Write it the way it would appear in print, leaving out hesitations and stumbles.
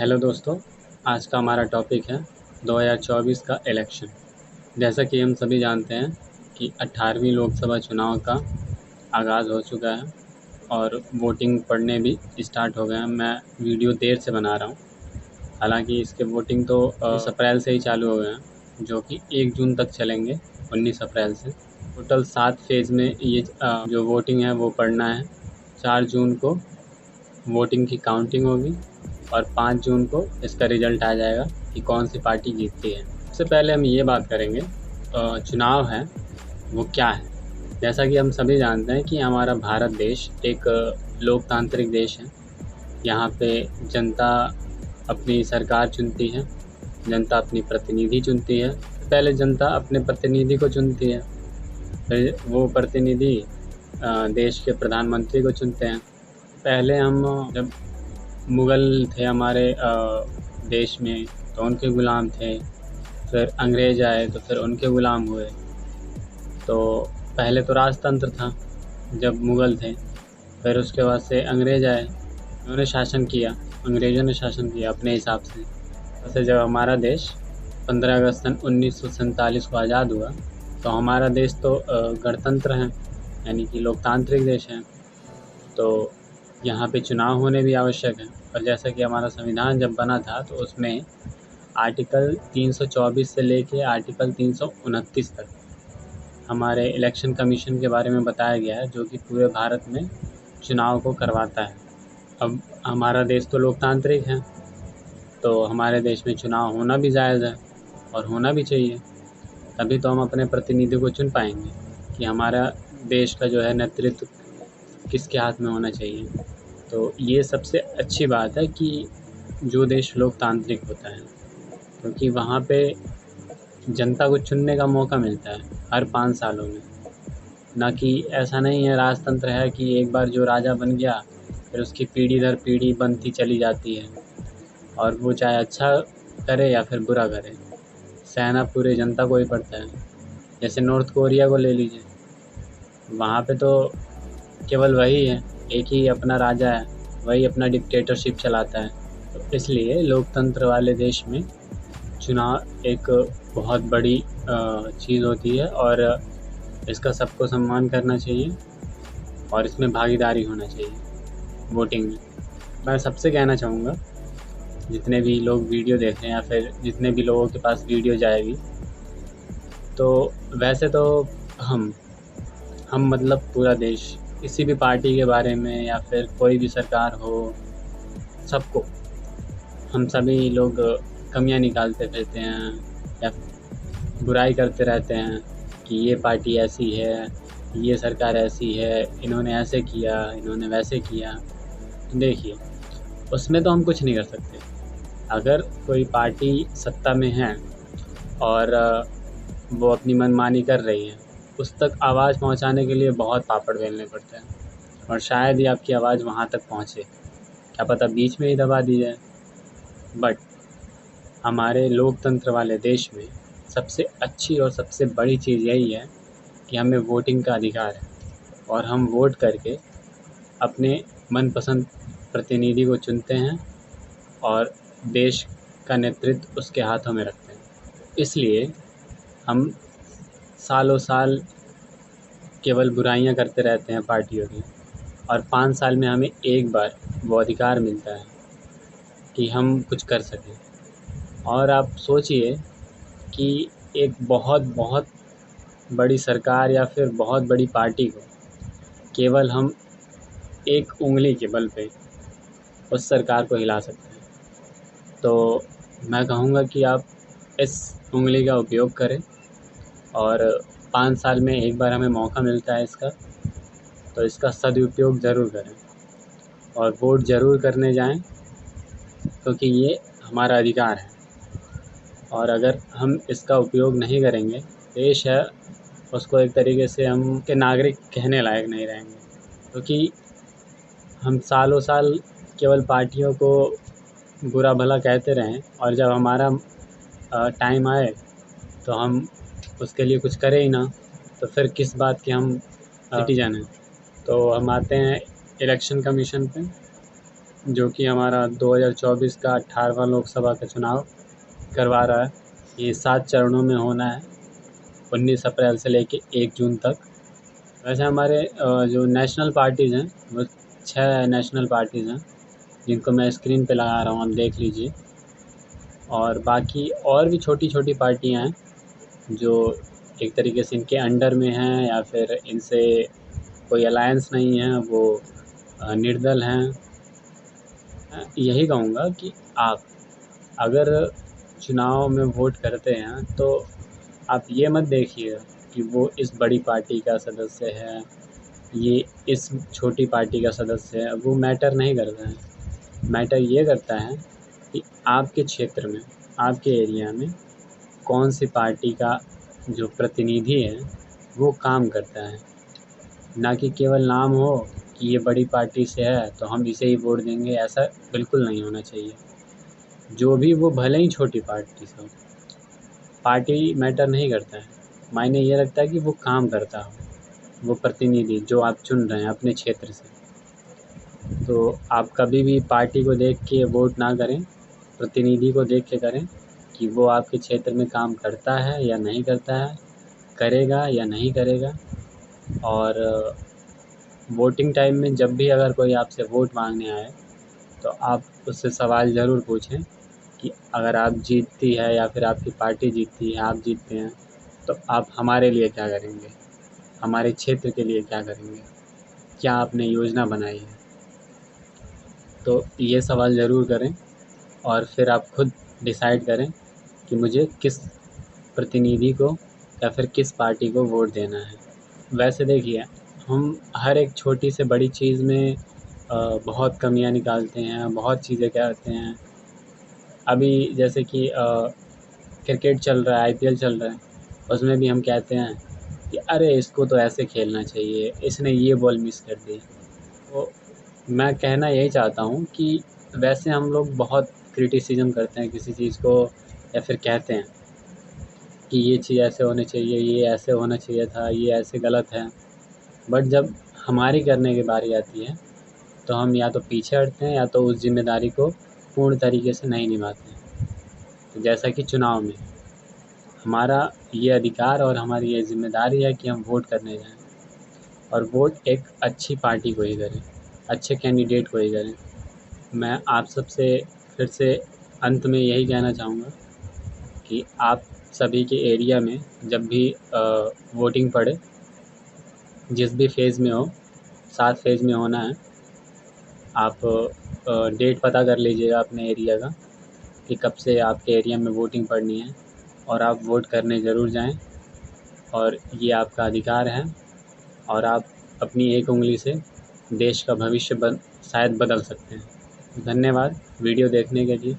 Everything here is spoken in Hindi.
हेलो दोस्तों, आज का हमारा टॉपिक है 2024 का इलेक्शन। जैसा कि हम सभी जानते हैं कि 18वीं लोकसभा चुनाव का आगाज़ हो चुका है और वोटिंग पड़ने भी स्टार्ट हो गए हैं। मैं वीडियो देर से बना रहा हूँ, हालांकि इसके वोटिंग तो 19 अप्रैल से ही चालू हो गए हैं, जो कि 1 जून तक चलेंगे। 19 अप्रैल से टोटल 7 फेज़ में ये जो वोटिंग है वो पड़ना है। 4 जून को वोटिंग की काउंटिंग होगी और 5 जून को इसका रिज़ल्ट आ जाएगा कि कौन सी पार्टी जीतती है। सबसे पहले हम ये बात करेंगे चुनाव है वो क्या है। जैसा कि हम सभी जानते हैं कि हमारा भारत देश एक लोकतांत्रिक देश है। यहाँ पे जनता अपनी सरकार चुनती है, जनता अपनी प्रतिनिधि चुनती है। पहले जनता अपने प्रतिनिधि को चुनती है, फिर वो प्रतिनिधि देश के प्रधानमंत्री को चुनते हैं। पहले हम जब मुग़ल थे हमारे देश में तो उनके ग़ुलाम थे, फिर अंग्रेज़ आए तो फिर उनके ग़ुलाम हुए। तो पहले तो राजतंत्र था जब मुग़ल थे, फिर उसके बाद से अंग्रेज़ आए, उन्होंने शासन किया, अंग्रेज़ों ने शासन किया अपने हिसाब से। वैसे जब हमारा देश 15 अगस्त सन 1947 को आज़ाद हुआ तो हमारा देश तो गणतंत्र है, यानी कि लोकतांत्रिक देश है। तो यहाँ पे चुनाव होने भी आवश्यक है। और जैसा कि हमारा संविधान जब बना था तो उसमें आर्टिकल 324 से लेके आर्टिकल 329 तक हमारे इलेक्शन कमीशन के बारे में बताया गया है, जो कि पूरे भारत में चुनाव को करवाता है। अब हमारा देश तो लोकतांत्रिक है, तो हमारे देश में चुनाव होना भी जायज़ है और होना भी चाहिए। तभी तो हम अपने प्रतिनिधि को चुन पाएंगे कि हमारा देश का जो है नेतृत्व किसके हाथ में होना चाहिए। तो ये सबसे अच्छी बात है कि जो देश लोकतांत्रिक होता है, क्योंकि वहाँ पे जनता को चुनने का मौका मिलता है हर 5 सालों में। ना कि ऐसा नहीं है राजतंत्र है कि एक बार जो राजा बन गया फिर उसकी पीढ़ी दर पीढ़ी बनती चली जाती है, और वो चाहे अच्छा करे या फिर बुरा करे, सहना पूरे जनता को ही पड़ता है। जैसे नॉर्थ कोरिया को ले लीजिए, वहाँ पे तो केवल वही है, एक ही अपना राजा है, वही अपना डिक्टेटरशिप चलाता है। तो इसलिए लोकतंत्र वाले देश में चुनाव एक बहुत बड़ी चीज़ होती है और इसका सबको सम्मान करना चाहिए और इसमें भागीदारी होना चाहिए वोटिंग में। मैं सबसे कहना चाहूँगा, जितने भी लोग वीडियो देख रहे हैं या फिर जितने भी लोगों के पास वीडियो जाएगी, तो वैसे तो हम मतलब पूरा देश, किसी भी पार्टी के बारे में या फिर कोई भी सरकार हो, सबको हम सभी लोग कमियां निकालते फिरते हैं या बुराई करते रहते हैं कि ये पार्टी ऐसी है, ये सरकार ऐसी है, इन्होंने ऐसे किया, इन्होंने वैसे किया। देखिए, उसमें तो हम कुछ नहीं कर सकते। अगर कोई पार्टी सत्ता में है और वो अपनी मनमानी कर रही है, उस तक आवाज़ पहुंचाने के लिए बहुत पापड़ बेलने पड़ते हैं और शायद ही आपकी आवाज़ वहां तक पहुंचे, क्या पता बीच में ही दबा दी जाए। बट हमारे लोकतंत्र वाले देश में सबसे अच्छी और सबसे बड़ी चीज़ यही है कि हमें वोटिंग का अधिकार है और हम वोट करके अपने मनपसंद प्रतिनिधि को चुनते हैं और देश का नेतृत्व उसके हाथों में रखते हैं। इसलिए हम सालों साल केवल बुराइयां करते रहते हैं पार्टियों की, और 5 साल में हमें एक बार वो अधिकार मिलता है कि हम कुछ कर सकें। और आप सोचिए कि एक बहुत बहुत बड़ी सरकार या फिर बहुत बड़ी पार्टी को केवल हम एक उंगली के बल पे उस सरकार को हिला सकते हैं। तो मैं कहूँगा कि आप इस उंगली का उपयोग करें और 5 साल में एक बार हमें मौका मिलता है इसका, तो इसका सदुपयोग ज़रूर करें और वोट ज़रूर करने जाएं, क्योंकि ये हमारा अधिकार है। और अगर हम इसका उपयोग नहीं करेंगे, देश है उसको एक तरीके से हम के नागरिक कहने लायक नहीं रहेंगे, क्योंकि हम सालों साल केवल पार्टियों को बुरा भला कहते रहें और जब हमारा टाइम आए तो हम उसके लिए कुछ करें ही ना, तो फिर किस बात के हम सिटीजन हैं। तो हम आते हैं इलेक्शन कमीशन पे। जो कि हमारा 2024 का 18वां लोकसभा का चुनाव करवा रहा है। ये 7 चरणों में होना है, 19 अप्रैल से लेके 1 जून तक। वैसे हमारे जो नेशनल पार्टीज़ हैं वो 6 नेशनल पार्टीज़ हैं, जिनको मैं स्क्रीन पे लगा रहा हूँ, आप देख लीजिए। और बाकी और भी छोटी-छोटी पार्टियाँ हैं जो एक तरीके से इनके अंडर में हैं या फिर इनसे कोई अलायंस नहीं है, वो निर्दल हैं। मैं यही कहूँगा कि आप अगर चुनाव में वोट करते हैं तो आप ये मत देखिएगा कि वो इस बड़ी पार्टी का सदस्य है, ये इस छोटी पार्टी का सदस्य है, वो मैटर नहीं करता है। मैटर ये करता है कि आपके क्षेत्र में, आपके एरिया में कौन-सी पार्टी का जो प्रतिनिधि है वो काम करता है। ना कि केवल नाम हो कि ये बड़ी पार्टी से है तो हम इसे ही वोट देंगे, ऐसा बिल्कुल नहीं होना चाहिए। जो भी वो भले ही छोटी पार्टी से हो, पार्टी मैटर नहीं करता है, मायने ये रखता है कि वो काम करता हो, वो प्रतिनिधि जो आप चुन रहे हैं अपने क्षेत्र से। तो आप कभी भी पार्टी को देख के वोट ना करें, प्रतिनिधि को देख के करें कि वो आपके क्षेत्र में काम करता है या नहीं करता है, करेगा या नहीं करेगा। और वोटिंग टाइम में जब भी अगर कोई आपसे वोट मांगने आए तो आप उससे सवाल ज़रूर पूछें कि अगर आप जीतती है या फिर आपकी पार्टी जीतती है, आप जीतते हैं, तो आप हमारे लिए क्या करेंगे, हमारे क्षेत्र के लिए क्या करेंगे, क्या आपने योजना बनाई है। तो ये सवाल ज़रूर करें और फिर आप खुद डिसाइड करें कि मुझे किस प्रतिनिधि को या फिर किस पार्टी को वोट देना है। वैसे देखिए, हम हर एक छोटी से बड़ी चीज़ में बहुत कमियाँ निकालते हैं, बहुत चीज़ें करते हैं। अभी जैसे कि क्रिकेट चल रहा है, आईपीएल चल रहा है, उसमें भी हम कहते हैं कि अरे इसको तो ऐसे खेलना चाहिए, इसने ये बॉल मिस कर दी। तो मैं कहना यही चाहता हूँ कि वैसे हम लोग बहुत क्रिटिसिज़्म करते हैं किसी चीज़ को, या फिर कहते हैं कि ये चीज़ ऐसे होनी चाहिए, ये ऐसे होना चाहिए था, ये ऐसे गलत है। बट जब हमारी करने की बारी आती है तो हम या तो पीछे हटते हैं या तो उस ज़िम्मेदारी को पूर्ण तरीके से नहीं निभाते हैं। तो जैसा कि चुनाव में हमारा ये अधिकार और हमारी ये ज़िम्मेदारी है कि हम वोट करने जाएँ और वोट एक अच्छी पार्टी को ही करें, अच्छे कैंडिडेट को ही करें। मैं आप सबसे फिर से अंत में यही कहना चाहूँगा कि आप सभी के एरिया में जब भी वोटिंग पड़े, जिस भी फ़ेज़ में हो, 7 फ़ेज़ में होना है, आप डेट पता कर लीजिएगा अपने एरिया का कि कब से आपके एरिया में वोटिंग पड़नी है, और आप वोट करने ज़रूर जाएँ। और ये आपका अधिकार है और आप अपनी एक उँगली से देश का भविष्य शायद बदल सकते हैं। धन्यवाद वीडियो देखने के लिए।